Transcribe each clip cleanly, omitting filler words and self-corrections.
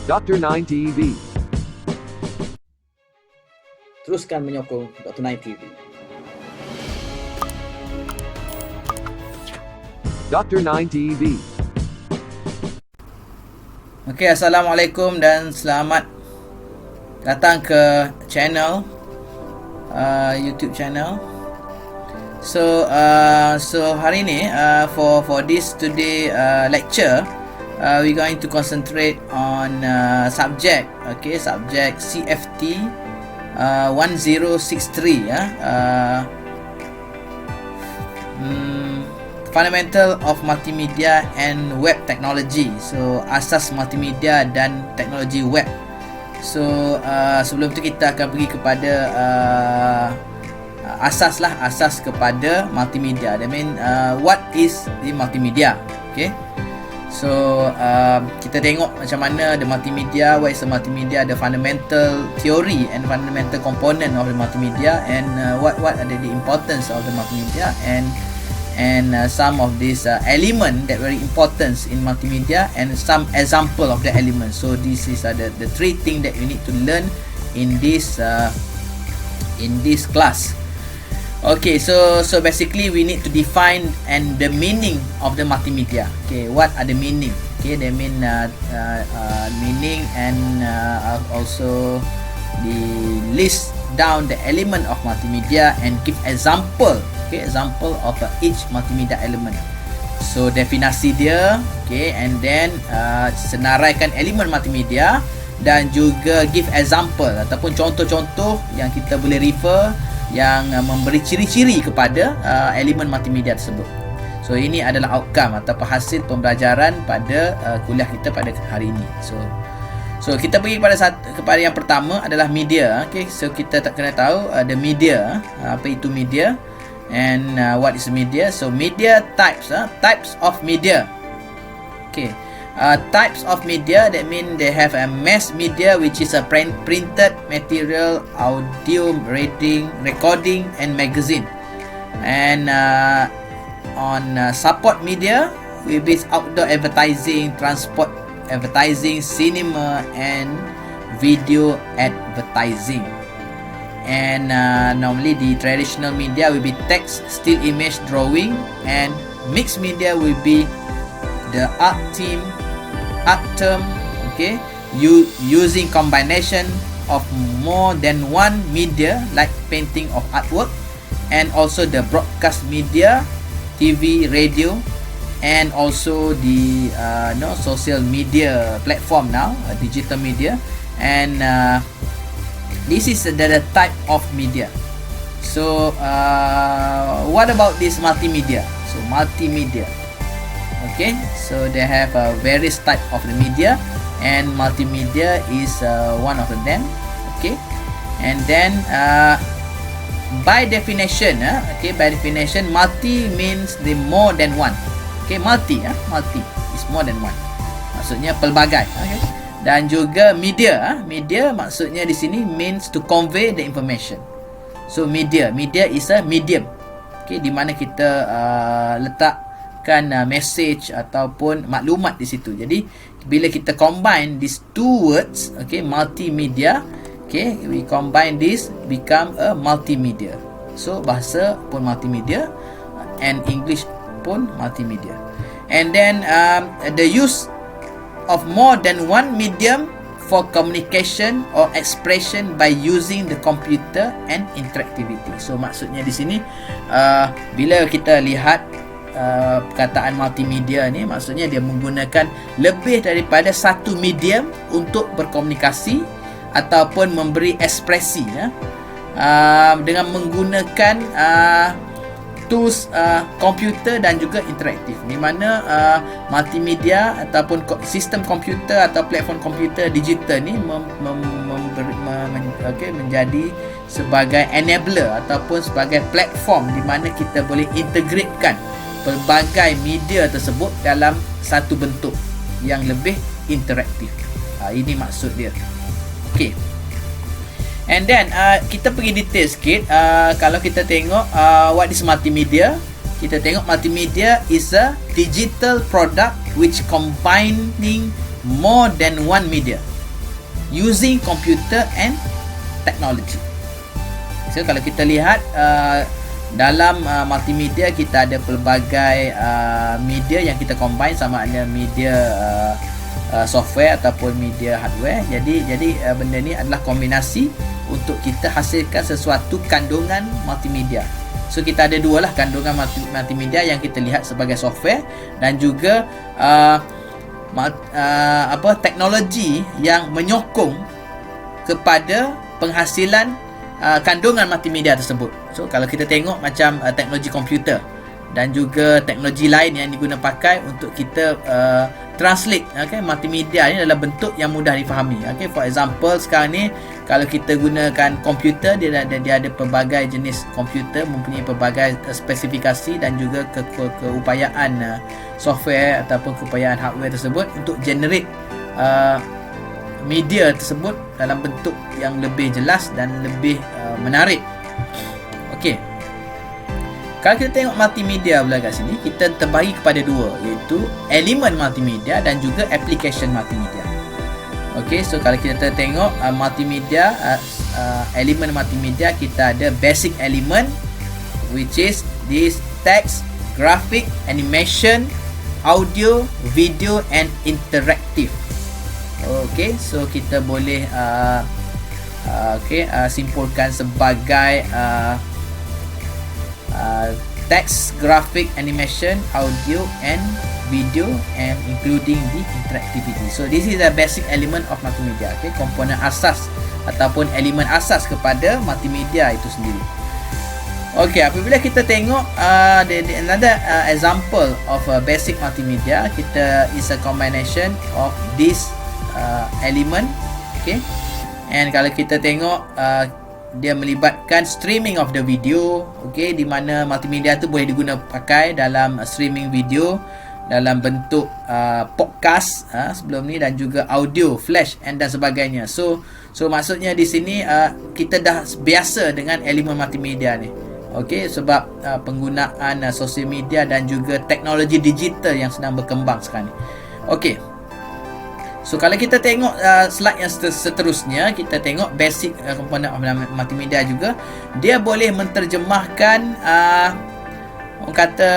Dr. 9 TV. Teruskan menyokong Dr. 9 TV. Dr. 9 TV. Okey, Assalamualaikum dan selamat datang ke channel YouTube channel. So hari ni for this today lecture, we're going to concentrate on subject CFT 1063 Fundamental of Multimedia and Web Technology. So asas multimedia dan teknologi web. So sebelum tu kita akan pergi kepada asas kepada multimedia. That mean what is the multimedia? Okay. So kita tengok macam mana the multimedia, what is the multimedia, the fundamental theory and fundamental component of the multimedia, and what are the importance of the multimedia, and some of these element that very important in multimedia, and some example of the elements. So this is the three things that you need to learn in this class. Okay, so basically we need to define and the meaning of the multimedia. Okay, what are the meaning? Okay, they mean meaning, and also the list down the element of multimedia and give example. Okay, example of each multimedia element. So definasi dia, okay, and then senaraikan elemen multimedia dan juga give example ataupun contoh-contoh yang kita boleh refer yang memberi ciri-ciri kepada elemen multimedia tersebut. So ini adalah outcome ataupun hasil pembelajaran pada kuliah kita pada hari ini. So kita pergi kepada yang pertama adalah media. Okay, so kita tak kena tahu the media, apa itu media, and what is media. So media types of media. Okay, types of media, that mean they have a mass media, which is a printed material, audio, recording and magazine. And on support media, we base outdoor advertising, transport advertising, cinema and video advertising. And normally the traditional media will be text, still image, drawing, and mixed media will be the art term, okay, using combination of more than one media like painting of artwork, and also the broadcast media, TV, radio, and also the social media platform now, digital media, and this is the type of media. So what about this multimedia? So multimedia, okay, so they have various type of the media, and multimedia is one of them. Okay, and then by definition, multi means the more than one. Okay, multi is more than one, maksudnya pelbagai. Okay, dan juga media maksudnya di sini means to convey the information. So media is a medium, okay, di mana kita letakkan message ataupun maklumat di situ. Jadi bila kita combine these two words, okay, multimedia, okay, we combine this become a multimedia. So bahasa pun multimedia and English pun multimedia. And then the use of more than one medium for communication or expression by using the computer and interactivity. So maksudnya di sini bila kita lihat perkataan multimedia ni, maksudnya dia menggunakan lebih daripada satu medium untuk berkomunikasi ataupun memberi ekspresi dengan menggunakan tools komputer dan juga interaktif, di mana multimedia ataupun sistem komputer atau platform komputer digital ni menjadi sebagai enabler ataupun sebagai platform di mana kita boleh integratekan pelbagai media tersebut dalam satu bentuk yang lebih interaktif. Ini maksud dia. Okey. And then kita pergi detail sikit. Kalau kita tengok what is multimedia, kita tengok multimedia is a digital product which combining more than one media. using computer and technology. So kalau kita lihat dalam multimedia, kita ada pelbagai media yang kita combine, sama ada media software ataupun media hardware. Jadi benda ni adalah kombinasi untuk kita hasilkan sesuatu kandungan multimedia. So kita ada dua lah, kandungan multimedia yang kita lihat sebagai software, dan juga teknologi yang menyokong kepada penghasilan kandungan multimedia tersebut. So kalau kita tengok macam teknologi komputer dan juga teknologi lain yang diguna pakai untuk kita translate multimedia ni dalam bentuk yang mudah difahami. For example, sekarang ni kalau kita gunakan komputer, dia ada pelbagai jenis komputer, mempunyai pelbagai spesifikasi dan juga keupayaan software ataupun keupayaan hardware tersebut untuk generate media tersebut dalam bentuk yang lebih jelas dan lebih menarik. Okey. Kalau kita tengok multimedia pula kat sini, kita terbagi kepada dua, iaitu elemen multimedia dan juga application multimedia. Okey, so kalau kita tengok multimedia, elemen multimedia, kita ada basic element, which is this text, graphic, animation, audio, video and interactive. Okey, so kita boleh simpulkan sebagai text, graphic, animation, audio and video, and including the interactivity. So this is the basic element of multimedia. Okay, komponen asas ataupun elemen asas kepada multimedia itu sendiri. Okay, apabila kita tengok another example of a basic multimedia, kita is a combination of this element. Okay, and kalau kita tengok dia melibatkan streaming of the video, okay, di mana multimedia tu boleh diguna pakai dalam streaming video dalam bentuk podcast sebelum ni, dan juga audio, flash and dan sebagainya. So maksudnya di sini kita dah biasa dengan elemen multimedia ni. Okey, sebab penggunaan sosial media dan juga teknologi digital yang sedang berkembang sekarang ni. Okey. So kalau kita tengok slide yang seterusnya, kita tengok basic komponen multimedia juga. Dia boleh menterjemahkan orang kata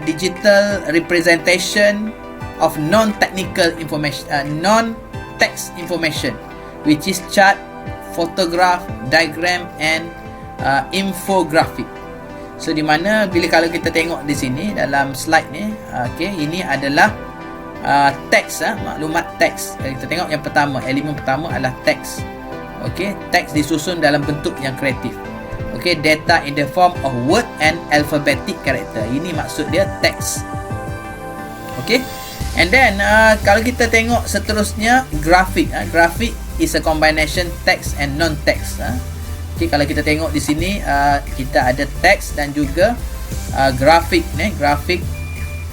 digital representation of non-technical information, non-text information, which is chart, photograph, diagram and infographic. So di mana bila kalau kita tengok di sini dalam slide ni, okey, ini adalah teks, maklumat teks. Kita tengok yang pertama, elemen pertama adalah teks. Okey, teks disusun dalam bentuk yang kreatif. Okey, data in the form of word and alphabetic character. Ini maksud dia teks. Okey, and then kalau kita tengok seterusnya, grafik. Grafik is a combination text and non-text. Okey, kalau kita tengok di sini kita ada teks dan juga grafik ni, grafik.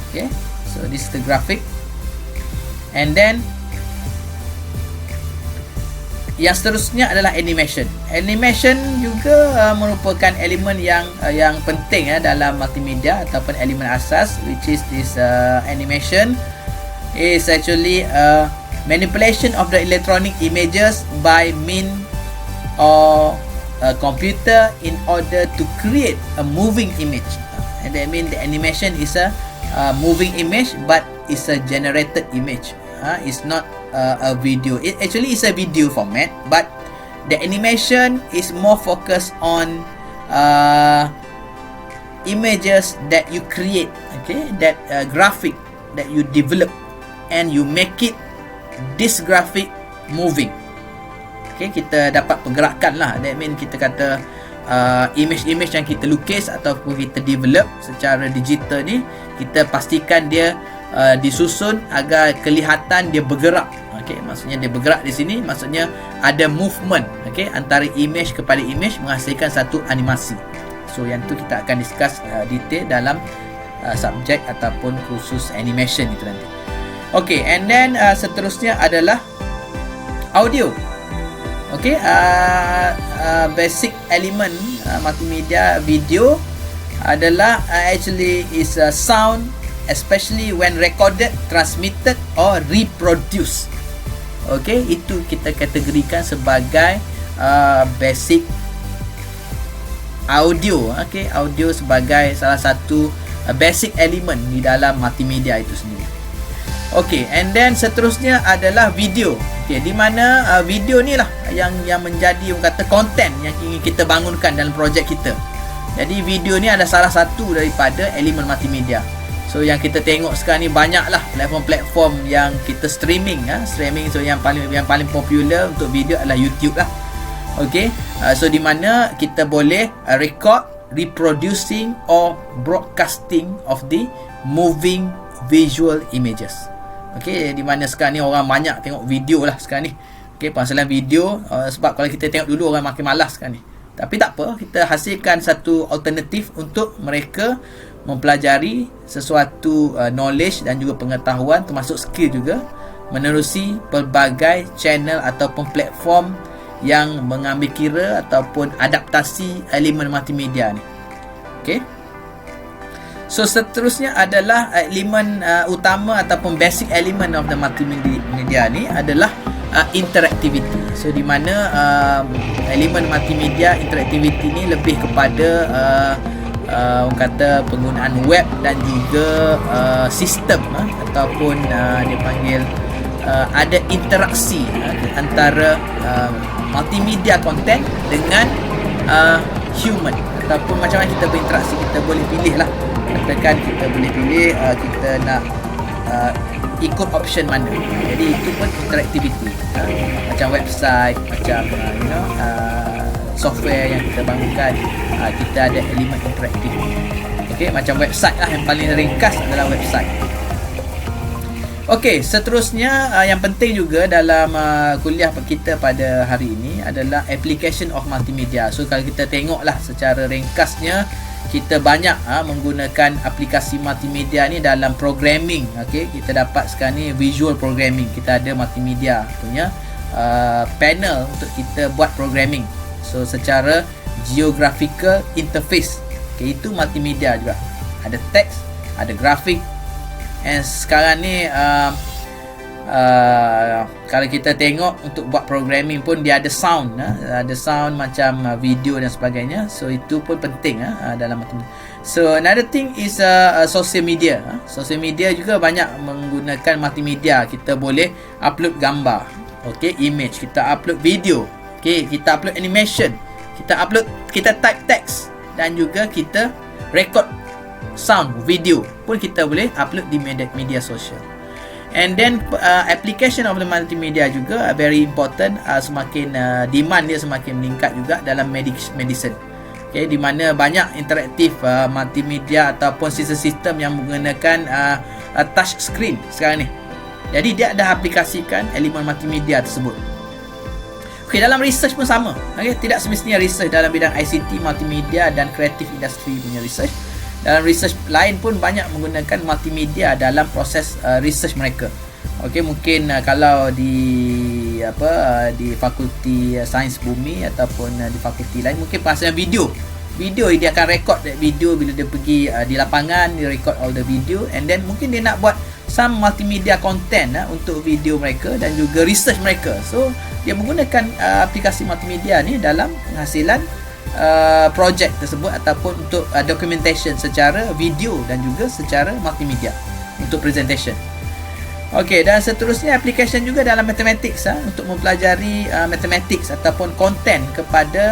Okey, so this is the graphic. And then yang seterusnya adalah animation. Animation juga merupakan elemen yang penting dalam multimedia ataupun elemen asas, which is this animation is actually manipulation of the electronic images by means of a computer in order to create a moving image. And that means the animation is a moving image, but it's a generated image. It's not a video. It actually is a video format, but the animation is more focused on images that you create. Okay, that graphic that you develop and you make it this graphic moving. Okay, kita dapat pergerakan lah. That means kita kata image-image yang kita lukis ataupun kita develop secara digital ni, kita pastikan dia disusun agar kelihatan dia bergerak. Okey, maksudnya dia bergerak di sini, maksudnya ada movement, okey, antara image kepada image menghasilkan satu animasi. So yang tu kita akan discuss detail dalam subjek ataupun khusus animation itu nanti. Okey, and then seterusnya adalah audio. Okey, basic element multimedia video adalah actually is a sound, especially when recorded, transmitted or reproduced. okey, itu kita kategorikan sebagai basic audio. Okey, audio sebagai salah satu basic element di dalam multimedia itu sendiri. Okey, and then seterusnya adalah video. Okey, di mana video ni lah yang menjadi orang kata konten yang ingin kita bangunkan dalam projek kita. Jadi video ni adalah salah satu daripada elemen multimedia. So yang kita tengok sekarang ni banyaklah platform-platform yang kita streaming. So yang paling popular untuk video adalah YouTube lah. Okey, so di mana kita boleh record, reproducing or broadcasting of the moving visual images. Okey, di mana sekarang ni orang banyak tengok video lah sekarang ni. Okey, pasal video sebab kalau kita tengok dulu orang makin malas sekarang ni. Tapi tak apa, kita hasilkan satu alternatif untuk mereka mempelajari sesuatu knowledge dan juga pengetahuan termasuk skill juga menerusi pelbagai channel ataupun platform yang mengambil kira ataupun adaptasi elemen multimedia ni. Okey. So seterusnya adalah elemen utama ataupun basic element of the multimedia ni adalah interactivity. So di mana elemen multimedia interactivity ni lebih kepada orang kata penggunaan web dan juga sistem ataupun dia panggil ada interaksi antara multimedia content dengan human ataupun macam mana kita berinteraksi. Kita boleh pilih lah, katakan kita boleh pilih kita nak ikut option mana. Jadi itu pun interactivity, macam website, macam software yang kita bangunkan, kita ada elemen interaktif. Okey, macam website lah yang paling ringkas adalah website. Okey, seterusnya yang penting juga dalam kuliah kita pada hari ini adalah application of multimedia. So kalau kita tengoklah secara ringkasnya, kita banyak menggunakan aplikasi multimedia ni dalam programming. Okey, kita dapat sekarang ni visual programming. Kita ada multimedia punya panel untuk kita buat programming. So secara geographical interface. Okey, itu multimedia juga. Ada teks, ada grafik. And sekarang ni kalau kita tengok untuk buat programming pun dia ada sound, ada sound macam video dan sebagainya. So itu pun penting dalam multimedia. So another thing is social media. Social media juga banyak menggunakan multimedia. Kita boleh upload gambar, okey, image, kita upload video, okey, kita upload animation, kita type text dan juga kita record sound, video pun kita boleh upload di media sosial. And then application of the multimedia juga very important. Semakin demand dia semakin meningkat juga dalam medicine. Okay, di mana banyak interaktif multimedia ataupun sistem-sistem yang menggunakan touch screen sekarang ni. Jadi dia ada aplikasikan elemen multimedia tersebut. Okay, dalam research pun sama. Okay, tidak semestinya research dalam bidang ICT, multimedia dan creative industry punya research. Dalam research lain pun banyak menggunakan multimedia dalam proses research mereka. Okey, mungkin kalau di fakulti sains bumi ataupun di fakulti lain mungkin pasal video dia akan record video bila dia pergi di lapangan, dia record all the video, and then mungkin dia nak buat some multimedia content untuk video mereka dan juga research mereka. So dia menggunakan aplikasi multimedia ni dalam penghasilan projek tersebut ataupun untuk documentation secara video dan juga secara multimedia untuk presentation. Okey, dan seterusnya application juga dalam mathematics untuk mempelajari mathematics ataupun konten kepada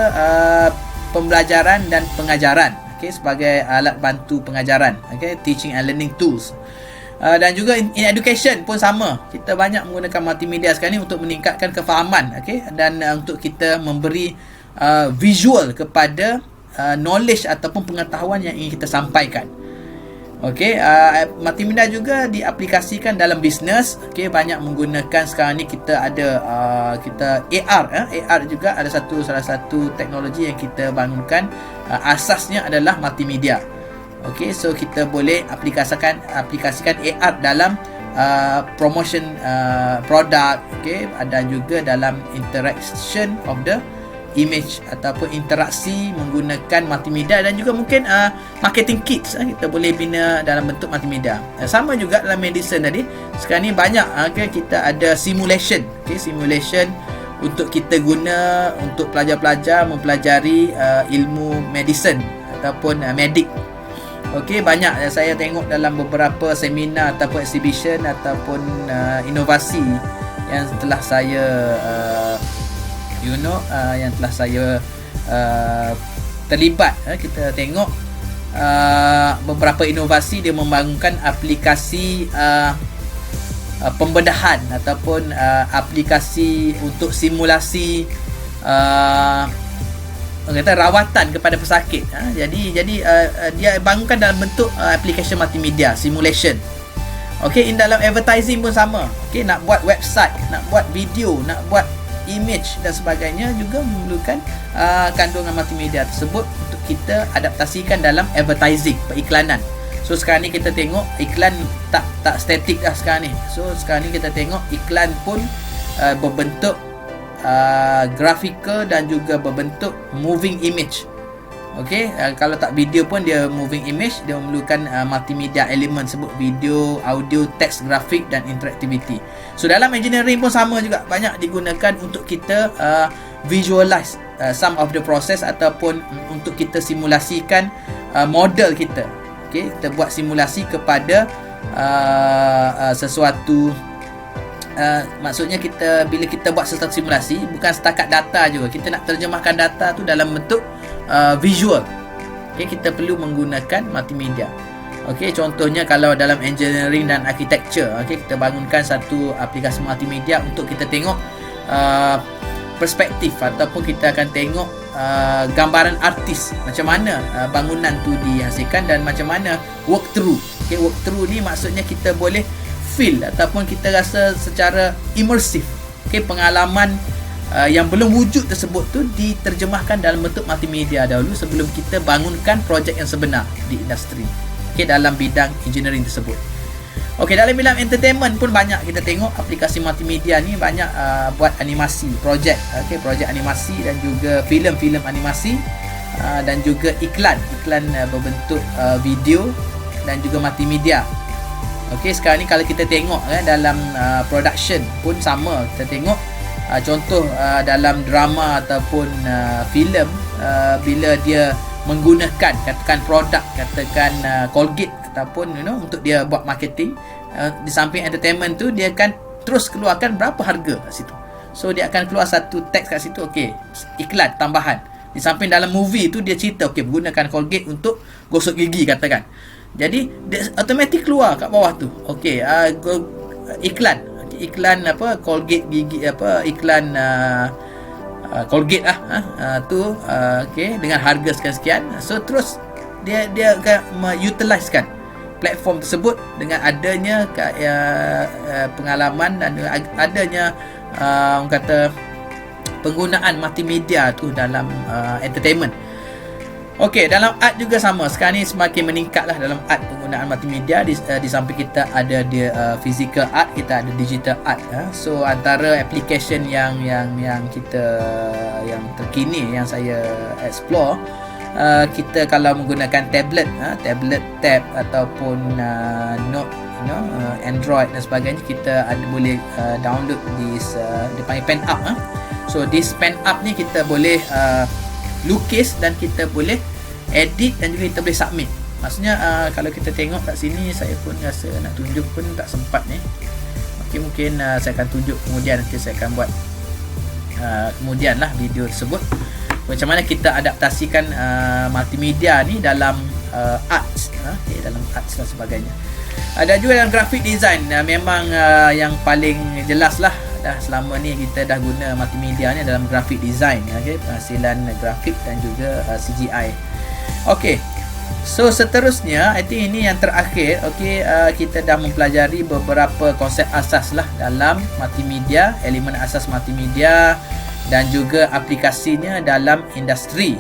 pembelajaran dan pengajaran, okey, sebagai alat bantu pengajaran, okey, teaching and learning tools. Dan juga in education pun sama. Kita banyak menggunakan multimedia sekarang ni untuk meningkatkan kefahaman, okey, dan untuk kita memberi visual kepada knowledge ataupun pengetahuan yang ingin kita sampaikan. Okey, multimedia juga diaplikasikan dalam bisnes. Okey, banyak menggunakan sekarang ni kita ada kita AR juga ada salah satu teknologi yang kita bangunkan. Asasnya adalah multimedia. Okey, so kita boleh aplikasikan AR dalam promotion produk, okey, dan juga dalam interaction of the image ataupun interaksi menggunakan multimedia, dan juga mungkin marketing kits kita boleh bina dalam bentuk multimedia. Sama juga dalam medicine tadi, sekarang ni banyak kita ada simulation, simulation untuk kita guna untuk pelajar-pelajar mempelajari ilmu medicine ataupun medik. Banyak saya tengok dalam beberapa seminar ataupun exhibition ataupun inovasi yang telah saya yang telah saya terlibat. Kita tengok beberapa inovasi dia membangunkan aplikasi pembedahan ataupun aplikasi untuk simulasi rawatan kepada pesakit. Jadi dia bangunkan dalam bentuk application multimedia simulation. Dalam advertising pun sama. Nak buat website, nak buat video, nak buat image dan sebagainya juga memerlukan kandungan multimedia tersebut untuk kita adaptasikan dalam advertising, periklanan. So sekarang ni kita tengok iklan tak statik dah sekarang ni. So sekarang ni kita tengok iklan pun berbentuk grafika dan juga berbentuk moving image. Kalau tak video pun dia moving image, dia memerlukan multimedia element sebut video, audio, teks, grafik dan interactivity. So dalam engineering pun sama juga, banyak digunakan untuk kita visualize some of the process ataupun untuk kita simulasikan model kita. Kita buat simulasi kepada sesuatu. Maksudnya bila kita buat sesuatu simulasi, bukan setakat data juga, kita nak terjemahkan data tu dalam bentuk visual. Kita perlu menggunakan multimedia. Contohnya kalau dalam engineering dan architecture, kita bangunkan satu aplikasi multimedia untuk kita tengok perspektif ataupun kita akan tengok gambaran artis, macam mana bangunan tu dihasilkan dan macam mana walkthrough. Walkthrough ni maksudnya kita boleh feel ataupun kita rasa secara imersif. Pengalaman yang belum wujud tersebut tu diterjemahkan dalam bentuk multimedia dahulu sebelum kita bangunkan projek yang sebenar di industri, dalam bidang engineering tersebut. Dalam bidang entertainment pun banyak kita tengok aplikasi multimedia ni banyak buat animasi, projek animasi dan juga filem-filem animasi dan juga iklan berbentuk video dan juga multimedia. Sekarang ni kalau kita tengok dalam production pun sama. Kita tengok contoh dalam drama ataupun filem, bila dia menggunakan katakan produk, katakan Colgate ataupun untuk dia buat marketing, di samping entertainment tu dia akan terus keluarkan berapa harga kat situ. So dia akan keluar satu teks kat situ, iklan tambahan. Di samping dalam movie tu dia cerita gunakan Colgate untuk gosok gigi katakan. Jadi dia automatik keluar kat bawah tu. Iklan apa Colgate gigi iklan Colgate tu dengan harga sekian-sekian. So terus dia akan utilisekan platform tersebut dengan adanya pengalaman dan adanya orang kata penggunaan multimedia tu dalam entertainment. Dalam art juga sama. Sekarang ni semakin meningkatlah dalam art penggunaan multimedia. Di samping kita ada physical art, kita ada digital art. So antara application yang kita yang terkini yang saya explore, kita kalau menggunakan tablet tab ataupun note Android dan sebagainya, kita boleh download dia panggil pen up. So this pen up ni kita boleh lukis dan kita boleh edit dan juga kita boleh submit. Maksudnya kalau kita tengok kat sini, saya pun rasa nak tunjuk pun tak sempat ni. Mungkin saya akan tunjuk kemudian, nanti saya akan buat kemudian lah video tersebut macam mana kita adaptasikan multimedia ni dalam arts, dalam arts dan sebagainya. Ada juga dalam graphic design, memang yang paling jelas lah selama ni kita dah guna multimedia ni dalam graphic design, penghasilan grafik dan juga CGI. So seterusnya, I think ini yang terakhir. Kita dah mempelajari beberapa konsep asas lah dalam multimedia, elemen asas multimedia dan juga aplikasinya dalam industri.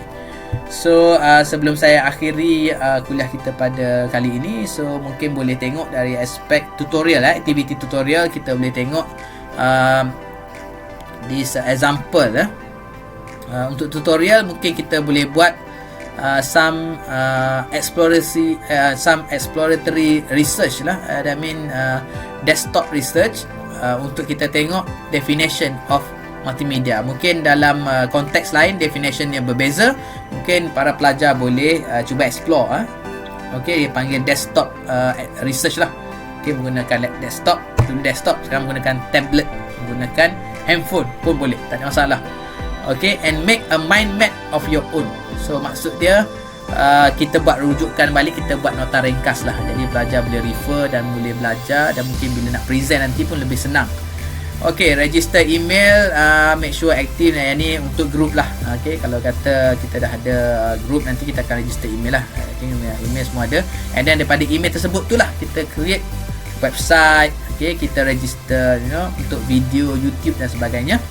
So sebelum saya akhiri kuliah kita pada kali ini, so mungkin boleh tengok dari aspek tutorial, aktiviti tutorial. Kita boleh tengok this example Untuk tutorial mungkin kita boleh buat some exploratory research lah, that mean desktop research, untuk kita tengok definition of multimedia. Mungkin dalam konteks lain definition yang berbeza, mungkin para pelajar boleh cuba explore. Okey, dia panggil desktop research lah. Okey, menggunakan desktop, dulu desktop, sekarang menggunakan tablet, menggunakan handphone pun boleh, tak ada masalah. Okay, and make a mind map of your own. So maksud dia kita buat rujukan balik, kita buat nota ringkas lah. Jadi pelajar boleh refer dan boleh belajar, dan mungkin bila nak present nanti pun lebih senang. Okay, register email, make sure aktif. Yang ni untuk group lah. Okay, kalau kata kita dah ada group, nanti kita akan register email lah. I think email semua ada. And then daripada email tersebut tu lah kita create website. Okay, kita register untuk video YouTube dan sebagainya.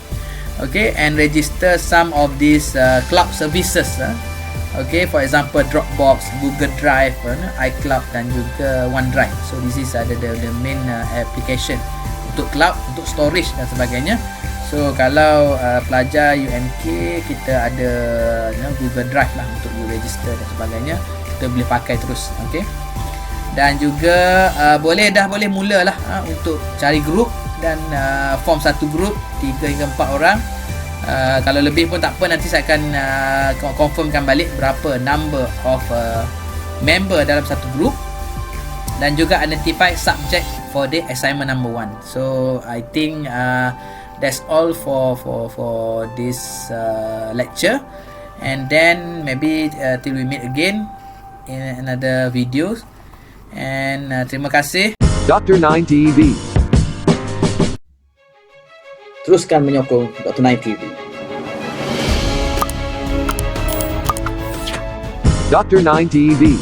Okay, and register some of these cloud services. Okay, for example Dropbox, Google Drive, iCloud dan juga OneDrive. So this is the main application untuk cloud, untuk storage dan sebagainya. So kalau pelajar UMK, kita ada Google Drive lah untuk you register dan sebagainya. Kita boleh pakai terus. Okay, dan juga boleh mulalah untuk cari group dan form satu group 3 hingga 4 orang. Kalau lebih pun tak apa, nanti saya akan confirmkan balik berapa number of member dalam satu group, dan juga identify subject for the assignment number 1. So I think that's all for this lecture, and then maybe till we meet again in another videos, and terima kasih. Dr. 9 TV. Teruskan menyokong Dr. 9 TV. Dr. 9 TV.